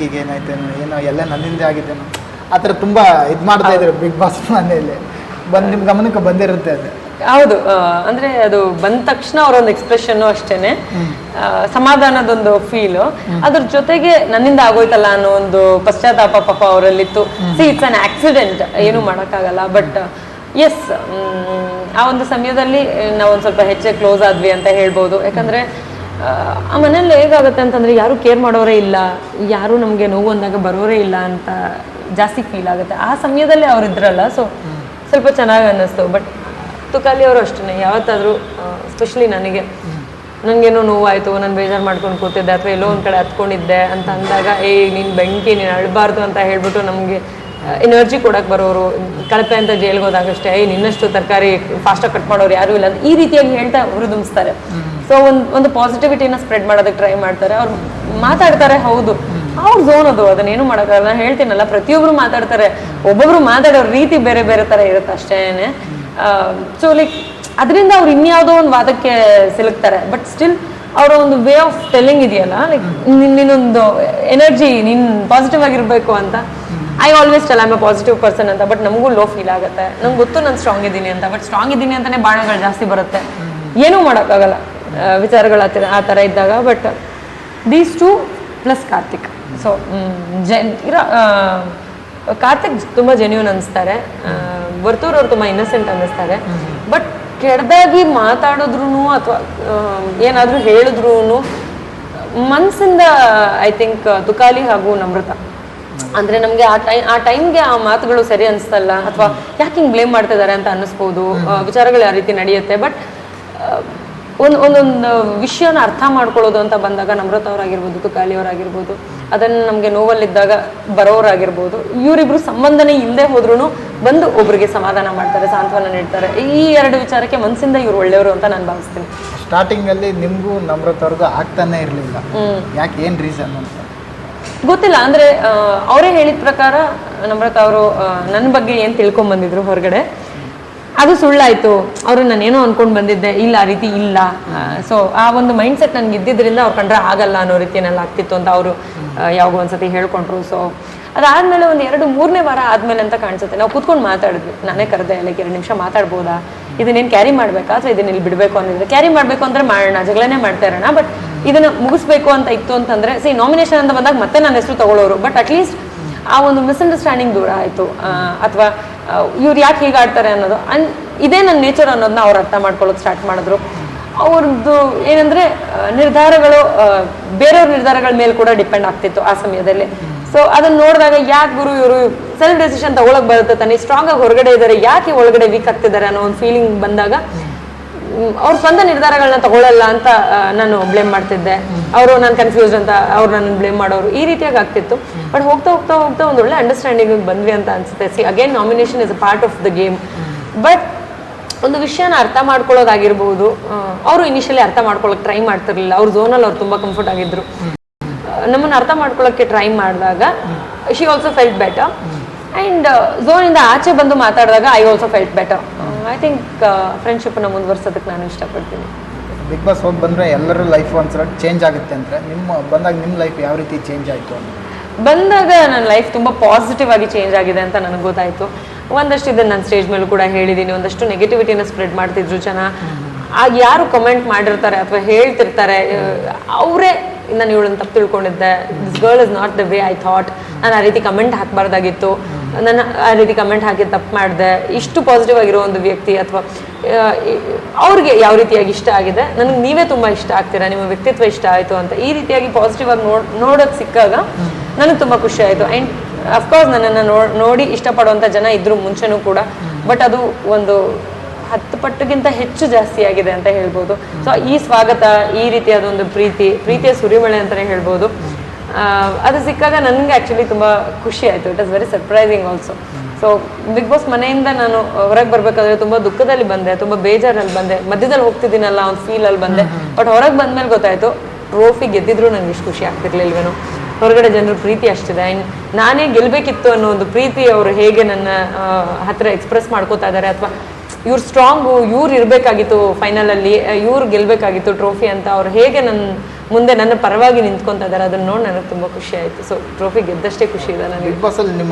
ಈಗ ಏನಾಯ್ತೇನೋ ಏನೋ ಎಲ್ಲ ನನ್ನಿಂದ ಆಗಿದ್ದೇನೋ ಆ ಥರ ತುಂಬ ಇದು ಮಾಡ್ತಾ ಇದ್ದಾರೆ ಬಿಗ್ ಬಾಸ್ ಮನೆಯಲ್ಲಿ ಬಂದು ನಿಮ್ಮ ಗಮನಕ್ಕೆ ಬಂದಿರುತ್ತೆ ಅದು. ಹೌದು, ಅಂದ್ರೆ ಅದು ಬಂದ ತಕ್ಷಣ ಅವರೊಂದು ಎಕ್ಸ್ಪ್ರೆಷನ್ ಅಷ್ಟೇನೆ, ಸಮಾಧಾನದೊಂದು ಫೀಲು, ಅದ್ರ ಜೊತೆಗೆ ನನ್ನಿಂದ ಆಗೋಯ್ತಲ್ಲ ಅನ್ನೋ ಒಂದು ಪಶ್ಚಾತ್ತಾಪ ಪಾಪ ಅವರಲ್ಲಿತ್ತು. ಇಟ್ಸ್ ಅನ್ ಆಕ್ಸಿಡೆಂಟ್, ಏನು ಮಾಡೋಕ್ಕಾಗಲ್ಲ. ಬಟ್ ಎಸ್, ಆ ಒಂದು ಸಮಯದಲ್ಲಿ ನಾವೊಂದು ಸ್ವಲ್ಪ ಹೆಚ್ಚೆ ಕ್ಲೋಸ್ ಆದ್ವಿ ಅಂತ ಹೇಳ್ಬೋದು. ಯಾಕಂದ್ರೆ ಆ ಮನೇಲಿ ಹೇಗಾಗುತ್ತೆ ಅಂತಂದ್ರೆ ಯಾರು ಕೇರ್ ಮಾಡೋರೇ ಇಲ್ಲ, ಯಾರು ನಮಗೆ ನೋವು ಅಂದಾಗ ಬರೋರೇ ಇಲ್ಲ ಅಂತ ಜಾಸ್ತಿ ಫೀಲ್ ಆಗುತ್ತೆ. ಆ ಸಮಯದಲ್ಲಿ ಅವ್ರು ಇದ್ರಲ್ಲ, ಸೊ ಸ್ವಲ್ಪ ಚೆನ್ನಾಗಿ ಅನ್ನಿಸ್ತು. ಬಟ್ ತುಕಾಲಿ ಅವರು ಅಷ್ಟೇ, ಯಾವತ್ತಾದರೂ ಸ್ಪೆಷಲಿ ನನಗೇನೋ ನೋವಾಯಿತು, ನಾನು ಬೇಜಾರು ಮಾಡ್ಕೊಂಡು ಕೂತಿದ್ದೆ ಅಥವಾ ಎಲ್ಲೋ ಒಂದು ಕಡೆ ಹತ್ಕೊಂಡಿದ್ದೆ ಅಂತ ಅಂದಾಗ, ನೀನು ಬೆಂಕಿ, ನೀನು ಅಳಬಾರ್ದು ಅಂತ ಹೇಳ್ಬಿಟ್ಟು ನಮಗೆ ಎನರ್ಜಿ ಕೊಡಕ್ಕೆ ಬರೋರು. ಕಳಪೆ ಅಂತ ಜೈಲ್ಗೆ ಹೋದಾಗಷ್ಟೇ ನಿನ್ನಷ್ಟು ತರಕಾರಿ ಫಾಸ್ಟಾಗಿ ಕಟ್ ಮಾಡೋರು ಯಾರೂ ಇಲ್ಲ, ಈ ರೀತಿಯಾಗಿ ಹೇಳ್ತಾ ಹುರಿದುಂಬಿಸ್ತಾರೆ. ಸೊ ಒಂದು ಪಾಸಿಟಿವಿಟಿನ ಸ್ಪ್ರೆಡ್ ಮಾಡೋದಕ್ಕೆ ಟ್ರೈ ಮಾಡ್ತಾರೆ. ಅವ್ರು ಮಾತಾಡ್ತಾರೆ, ಹೌದು ಅವ್ರ ಝೋನ್ ಅದು, ಅದನ್ನೇನು ಮಾಡೋಕ್ಕಾಗಲ್ಲ. ನಾನು ಹೇಳ್ತೀನಲ್ಲ, ಪ್ರತಿಯೊಬ್ಬರು ಮಾತಾಡ್ತಾರೆ, ಒಬ್ಬೊಬ್ರು ಮಾತಾಡೋ ರೀತಿ ಬೇರೆ ಬೇರೆ ಥರ ಇರುತ್ತೆ ಅಷ್ಟೇನೆ. ಸೊ ಲೈಕ್ ಅದರಿಂದ ಅವ್ರು ಇನ್ಯಾವುದೋ ಒಂದು ವಾದಕ್ಕೆ ಸಿಲುಕ್ತಾರೆ. ಬಟ್ ಸ್ಟಿಲ್ ಅವರ ಒಂದು ವೇ ಆಫ್ ಟೆಲ್ಲಿಂಗ್ ಇದೆಯಲ್ಲ, ಲೈಕ್ ನಿನ್ನೊಂದು ಎನರ್ಜಿ, ನೀನು ಪಾಸಿಟಿವ್ ಆಗಿರಬೇಕು ಅಂತ. I always tell I am A positive person ಅಂತ. ಬಟ್ ನಮಗೂ ಲೋ ಫೀಲ್ ಆಗುತ್ತೆ, ನಂಗೆ ಗೊತ್ತು ನಾನು ಸ್ಟ್ರಾಂಗ್ ಇದ್ದೀನಿ ಅಂತ. ಬಟ್ ಸ್ಟ್ರಾಂಗ್ ಇದ್ದೀನಿ ಅಂತಲೇ ಬಾಣಗಳು ಜಾಸ್ತಿ ಬರುತ್ತೆ, ಏನೂ ಮಾಡೋಕ್ಕಾಗಲ್ಲ ವಿಚಾರಗಳು ಆ ಥರ ಇದ್ದಾಗ. But these two plus Karthik, so Karthik ತುಂಬ ಜೆನ್ಯೂನ್ ಅನಿಸ್ತಾರೆ, ವರ್ತೂರ್ ಅವ್ರು ತುಂಬ ಇನ್ನಸೆಂಟ್ ಅನ್ನಿಸ್ತಾರೆ. ಬಟ್ ಕೆಡ್ದಾಗಿ ಮಾತಾಡಿದ್ರು ಅಥವಾ ಏನಾದರೂ ಹೇಳಿದ್ರು ಮನಸ್ಸಿಂದ ಐ ಥಿಂಕ್ ತುಕಾಲಿ ಹಾಗೂ ನಮ್ರತ, ಅಂದರೆ ನಮಗೆ ಆ ಟೈಮ್ಗೆ ಆ ಮಾತುಗಳು ಸರಿ ಅನಿಸ್ತಲ್ಲ, ಅಥವಾ ಯಾಕೆ ಹಿಂಗೆ ಬ್ಲೇಮ್ ಮಾಡ್ತಿದ್ದಾರೆ ಅಂತ ಅನ್ನಿಸ್ಬೋದು. ವಿಚಾರಗಳು ಯಾವ ರೀತಿ ನಡೆಯುತ್ತೆ. ಬಟ್ ಒಂದೊಂದು ವಿಷಯನ ಅರ್ಥ ಮಾಡ್ಕೊಳ್ಳೋದು ಅಂತ ಬಂದಾಗ ನಮ್ರತ ಅವರಾಗಿರ್ಬೋದು, ತುಕಾಲಿ ಅವರಾಗಿರ್ಬೋದು, ಅದನ್ನು ನಮಗೆ ನೋವಲ್ಲಿದ್ದಾಗ ಬರೋರಾಗಿರ್ಬೋದು, ಇವರಿಬ್ರು ಸಂಬಂಧನೇ ಇಲ್ಲದೆ ಹೋದ್ರೂ ಬಂದು ಒಬ್ರಿಗೆ ಸಮಾಧಾನ ಮಾಡ್ತಾರೆ, ಸಾಂತ್ವನ ನೀಡ್ತಾರೆ. ಈ ಎರಡು ವಿಚಾರಕ್ಕೆ ಮನಸ್ಸಿಂದ ಇವ್ರು ಒಳ್ಳೆಯವರು ಅಂತ ನಾನು ಭಾವಿಸ್ತೀನಿ. ಸ್ಟಾರ್ಟಿಂಗಲ್ಲಿ ನಿಮಗೂ ನಮ್ರತ ಅವ್ರಿಗೂ ಆಗ್ತಾನೆ ಇರಲಿಲ್ಲ, ಯಾಕೆ, ಏನು ರೀಸನ್ ಅಂತ ಗೊತ್ತಿಲ್ಲ. ಅಂದರೆ ಅವರೇ ಹೇಳಿದ ಪ್ರಕಾರ ನಮ್ರತ ಅವರು ನನ್ನ ಬಗ್ಗೆ ಏನು ತಿಳ್ಕೊಂಬಂದಿದ್ರು ಹೊರಗಡೆ, ಅದು ಸುಳ್ಳಾಯಿತು. ಅವರು ನಾನೇನೋ ಅಂದ್ಕೊಂಡು ಬಂದಿದ್ದೆ, ಇಲ್ಲ ಆ ರೀತಿ ಇಲ್ಲ. ಸೊ ಆ ಒಂದು ಮೈಂಡ್ ಸೆಟ್ ನನಗೆ ಇದ್ದಿದ್ದರಿಂದ ಅವ್ರು ಕಂಡ್ರೆ ಆಗಲ್ಲ ಅನ್ನೋ ರೀತಿಯನ್ನೆಲ್ಲ ಆಗ್ತಿತ್ತು ಅಂತ ಅವರು ಯಾವಾಗೋ ಒಂದ್ಸತಿ ಹೇಳ್ಕೊಂಡ್ರು. ಸೊ ಅದಾದಮೇಲೆ ಒಂದು 2-3ನೇ ವಾರ ಆದಮೇಲೆ ಅಂತ ಕಾಣಿಸುತ್ತೆ, ನಾವು ಕೂತ್ಕೊಂಡು ಮಾತಾಡಿದ್ವಿ. ನಾನೇ ಕರೆದೆ, ಲೈಕ್ 2 ನಿಮಿಷ ಮಾತಾಡ್ಬೋದಾ, ಇದನ್ನೇನು ಕ್ಯಾರಿ ಮಾಡಬೇಕಾ ಅಥವಾ ಇದನ್ನ ಇಲ್ಲಿ ಬಿಡಬೇಕು ಅನ್ನೋದು. ಕ್ಯಾರಿ ಮಾಡಬೇಕು ಅಂದರೆ ಮಾಡೋಣ, ಜಗಳನೇ ಮಾಡ್ತಾ ಇರೋಣ. ಬಟ್ ಇದನ್ನು ಮುಗಿಸ್ಬೇಕು ಅಂತ ಇತ್ತು ಅಂತಂದರೆ, ನಾಮಿನೇಷನ್ ಅಂತ ಬಂದಾಗ ಮತ್ತೆ ನನ್ನ ಹೆಸರು ತಗೊಳ್ಳೋರು. ಬಟ್ ಅಟ್ಲೀಸ್ಟ್ ಆ ಒಂದು ಮಿಸ್ಅಂಡರ್ಸ್ಟ್ಯಾಂಡಿಂಗ್ ದೂರ ಆಯಿತು. ಅಥವಾ ಇವ್ರು ಯಾಕೆ ಹೀಗೆ ಆಡ್ತಾರೆ ಅನ್ನೋದು, ಇದೇ ನನ್ನ ನೇಚರ್ ಅನ್ನೋದನ್ನ ಅವ್ರು ಅರ್ಥ ಮಾಡ್ಕೊಳ್ಳೋದು ಸ್ಟಾರ್ಟ್ ಮಾಡಿದ್ರು. ಅವ್ರದ್ದು ಏನಂದರೆ ನಿರ್ಧಾರಗಳು ಬೇರೆಯವ್ರ ನಿರ್ಧಾರಗಳ ಮೇಲೆ ಕೂಡ ಡಿಪೆಂಡ್ ಆಗ್ತಿತ್ತು ಆ ಸಮಯದಲ್ಲಿ. ಸೊ ಅದನ್ನ ನೋಡಿದಾಗ, ಯಾಕೆ ಗುರು ಇವರು ಸೆಲ್ಫ್ ಡೆಸಿಷನ್ ತಗೊಳಕ್ ಬರುತ್ತೆ ತಾನೆ, ಸ್ಟ್ರಾಂಗ್ ಆಗಿ ಹೊರಗಡೆ ಇದ್ದಾರೆ, ಯಾಕೆ ಒಳಗಡೆ ವೀಕ್ ಆಗ್ತಿದ್ದಾರೆ ಅನ್ನೋ ಒಂದು ಫೀಲಿಂಗ್ ಬಂದಾಗ ಅವ್ರ ಸ್ವಂತ ನಿರ್ಧಾರಗಳನ್ನ ತಗೊಳ್ಳಲ್ಲ ಅಂತ ನಾನು ಬ್ಲೇಮ್ ಮಾಡ್ತಿದ್ದೆ. ಅವರು ನಾನು ಕನ್ಫ್ಯೂಸ್ ಅಂತ ಅವ್ರು ನನ್ನ ಬ್ಲೇಮ್ ಮಾಡೋರು, ಈ ರೀತಿಯಾಗಿ ಆಗ್ತಿತ್ತು. ಬಟ್ ಹೋಗ್ತಾ ಹೋಗ್ತಾ ಹೋಗ್ತಾ ಒಂದು ಒಳ್ಳೆ ಅಂಡರ್ಸ್ಟ್ಯಾಂಡಿಂಗ್ ಬಂದ್ವಿ ಅಂತ ಅನ್ಸುತ್ತೆ. Again nomination is a part of the game. But ಒಂದು ವಿಷಯನ ಅರ್ಥ ಮಾಡ್ಕೊಳ್ಳೋದಾಗಿರ್ಬೋದು, ಅವರು ಇನಿಷಿಯಲಿ ಅರ್ಥ ಮಾಡ್ಕೊಳ್ಳೋಕೆ ಟ್ರೈ ಮಾಡ್ತಿರ್ಲಿಲ್ಲ. ಅವ್ರ ಝೋನಲ್ಲಿ ಅವ್ರು ತುಂಬ ಕಂಫರ್ಟ್ ಆಗಿದ್ರು. ನಮ್ಮನ್ನು ಅರ್ಥ ಮಾಡ್ಕೊಳ್ಳೋಕ್ಕೆ ಟ್ರೈ ಮಾಡಿದಾಗ she also felt better. And ಝೋನಿಂದ ಆಚೆ ಬಂದು ಮಾತಾಡಿದಾಗ I also felt better. I think ಫ್ರೆಂಡ್ಶಿಪ್ನ ಮುಂದುವರ್ಸೋದಕ್ಕೆ ನಾನು ಇಷ್ಟಪಡ್ತೀನಿ. ಬಿಗ್ ಬಾಸ್ ಹೋಗಿ ಬಂದರೆ ಎಲ್ಲರೂ ಲೈಫ್ ಒಂದ್ಸಲ ಚೇಂಜ್ ಆಗುತ್ತೆ ಅಂದರೆ ನಿಮ್ಮ ಲೈಫ್ ಯಾವ ರೀತಿ ಚೇಂಜ್ ಆಯಿತು ಅಂತ ಬಂದಾಗ ನನ್ನ ಲೈಫ್ ತುಂಬ ಪಾಸಿಟಿವ್ ಆಗಿ ಚೇಂಜ್ ಆಗಿದೆ ಅಂತ ನನಗೆ ಗೊತ್ತಾಯಿತು. ಒಂದಷ್ಟು ಇದನ್ನು ನಾನು ಸ್ಟೇಜ್ ಮೇಲೂ ಕೂಡ ಹೇಳಿದ್ದೀನಿ. ಒಂದಷ್ಟು ನೆಗೆಟಿವಿಟಿನ ಸ್ಪ್ರೆಡ್ ಮಾಡ್ತಿದ್ರು ಜನ. ಯಾರು ಕಮೆಂಟ್ ಮಾಡಿರ್ತಾರೆ ಅಥವಾ ಹೇಳ್ತಿರ್ತಾರೆ ಅವರೇ ನಾನು ಇವಳನ್ನು ತಪ್ಪು ತಿಳ್ಕೊಂಡಿದ್ದೆ, this girl is not the way I thought, ನಾನು ಆ ರೀತಿ ಕಮೆಂಟ್ ಹಾಕಬಾರ್ದಾಗಿತ್ತು, ನಾನು ಆ ರೀತಿ ಕಮೆಂಟ್ ಹಾಕಿ ತಪ್ಪು ಮಾಡಿದೆ, ಇಷ್ಟು ಪಾಸಿಟಿವ್ ಆಗಿರೋ ಒಂದು ವ್ಯಕ್ತಿ ಅಥವಾ ಅವ್ರಿಗೆ ಯಾವ ರೀತಿಯಾಗಿ ಇಷ್ಟ ಆಗಿದೆ, ನನಗೆ ನೀವೇ ತುಂಬ ಇಷ್ಟ ಆಗ್ತೀರಾ, ನಿಮ್ಮ ವ್ಯಕ್ತಿತ್ವ ಇಷ್ಟ ಆಯಿತು ಅಂತ ಈ ರೀತಿಯಾಗಿ ಪಾಸಿಟಿವ್ ಆಗಿ ನೋಡೋಕ್ಕೆ ಸಿಕ್ಕಾಗ ನನಗೆ ತುಂಬ ಖುಷಿ ಆಯಿತು. ಆ್ಯಂಡ್ ಅಫ್ಕೋರ್ಸ್ ನನ್ನನ್ನು ನೋಡಿ ಇಷ್ಟಪಡುವಂಥ ಜನ ಇದ್ದರು ಮುಂಚೆನೂ ಕೂಡ. ಬಟ್ ಅದು ಒಂದು 10 ಪಟ್ಟಿಗಿಂತ ಹೆಚ್ಚು ಜಾಸ್ತಿ ಆಗಿದೆ ಅಂತ ಹೇಳ್ಬೋದು. ಸೊ ಈ ಸ್ವಾಗತ, ಈ ರೀತಿಯಾದ ಒಂದು ಪ್ರೀತಿಯ ಸುರಿಮಳೆ ಅಂತಲೇ ಹೇಳ್ಬೋದು. ಅದು ಸಿಕ್ಕಾಗ ನನಗೆ ಆ್ಯಕ್ಚುಲಿ ತುಂಬ ಖುಷಿ ಆಯಿತು. It is very surprising also. So big boss ಮನೆಯಿಂದ ನಾನು ಹೊರಗೆ ಬರಬೇಕಾದ್ರೆ ತುಂಬ ದುಃಖದಲ್ಲಿ ಬಂದೆ, ತುಂಬ ಬೇಜಾರಲ್ಲಿ ಬಂದೆ, ಮಧ್ಯದಲ್ಲಿ ಹೋಗ್ತಿದ್ದೀನಲ್ಲ ಒಂದು ಫೀಲಲ್ಲಿ ಬಂದೆ. ಬಟ್ ಹೊರಗೆ ಬಂದಮೇಲೆ ಗೊತ್ತಾಯಿತು, ಟ್ರೋಫಿ ಗೆದ್ದಿದ್ರು ನನಗೆ ಇಷ್ಟು ಖುಷಿ ಆಗ್ತಿರ್ಲಿಲ್ವೇನೋ. ಹೊರಗಡೆ ಜನರು ಪ್ರೀತಿ ಅಷ್ಟಿದೆ. ಆ್ಯಂಡ್ ನಾನೇ ಗೆಲ್ಲಬೇಕಿತ್ತು ಅನ್ನೋ ಒಂದು ಪ್ರೀತಿ ಅವರು ಹೇಗೆ ನನ್ನ ಹತ್ರ ಎಕ್ಸ್ಪ್ರೆಸ್ ಮಾಡ್ಕೋತಾ ಇದ್ದಾರೆ, ಅಥವಾ ಇವ್ರು ಸ್ಟ್ರಾಂಗು, ಇವ್ರು ಇರಬೇಕಾಗಿತ್ತು ಫೈನಲಲ್ಲಿ, ಇವ್ರು ಗೆಲ್ಲಬೇಕಾಗಿತ್ತು ಟ್ರೋಫಿ ಅಂತ ಅವ್ರು ಹೇಗೆ ನನ್ನ ಮುಂದೆ ನನ್ನ ಪರವಾಗಿ ನಿಂತ್ಕೊಂತ ಇದ್ದಾರೆ, ಅದನ್ನ ನೋಡಿ ನನಗೆ ತುಂಬಾ ಖುಷಿ ಆಯ್ತು. ಸೊ ಟ್ರೋಫಿ ಗೆದ್ದಷ್ಟೇ ಖುಷಿ ಇದೆ ನನಗೆ. ಬಿಗ್ ಬಾಸ್ ಅಲ್ಲಿ ನಿಮ್ಮ